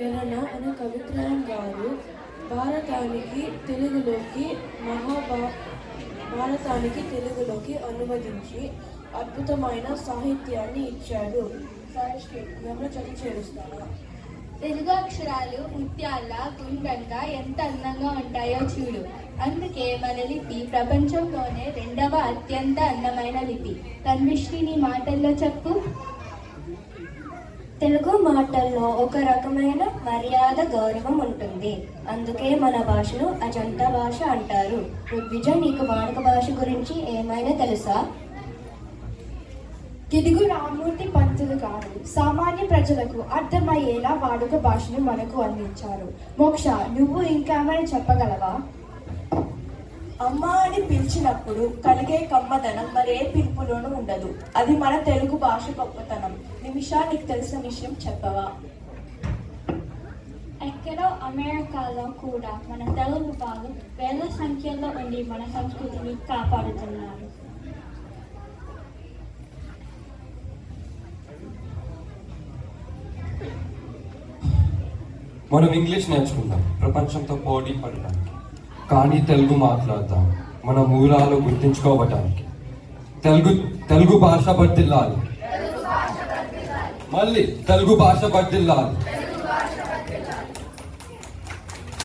ప్రేరణ అనే కవిత్రయం గారు భారతానికి తెలుగులోకి అనువదించి అద్భుతమైన సాహిత్యాన్ని ఇచ్చాడు. ఎవరో చదివి చేరుస్తారా? తెలుగు అక్షరాలు ముత్యాల్లా గుండ్రంగా ఎంత అందంగా ఉంటాయో చూడు. అందుకే మన లిపి ప్రపంచంలోనే 2వ అత్యంత అందమైన లిపి. తన్విశ్రీ, నీ మాటల్లో చెప్పు. తెలుగు మాటల్లో ఒక రకమైన మర్యాద, గౌరవం ఉంటుంది. అందుకే మన భాషను అజంతా భాష అంటారు. ఋగ్విజ, నీకు వాడుక భాష గురించి ఏమైనా తెలుసా? గిడుగు రామ్మూర్తి పంతులు గారు సామాన్య ప్రజలకు అర్థమయ్యేలా వాడుక భాషను మనకు అందించారు. మోక్ష, నువ్వు ఇంకేమైనా చెప్పగలవా? అమ్మ అని పిలిచినప్పుడు కలిగే కమ్మదనం మరే పిలుపులోనూ ఉండదు. అది మన తెలుగు భాష గొప్పతనం. నిమిషా, నీకు తెలిసిన విషయం చెప్పవా? ఎక్కడో అమెరికాలో కూడా మన తెలుగు వాళ్ళు వేల సంఖ్యలో ఉండి మన సంస్కృతిని కాపాడుతున్నారు. మనం ఇంగ్లీష్ నేర్చుకుందాం ప్రపంచంతో పోటీ పడడానికి, కానీ తెలుగు మాట్లాడదాం మన మూలాలు గుర్తించుకోవటానికి. తెలుగు భాష వర్ధిల్లాలి, మళ్ళీ తెలుగు భాష వర్ధిల్లాలి.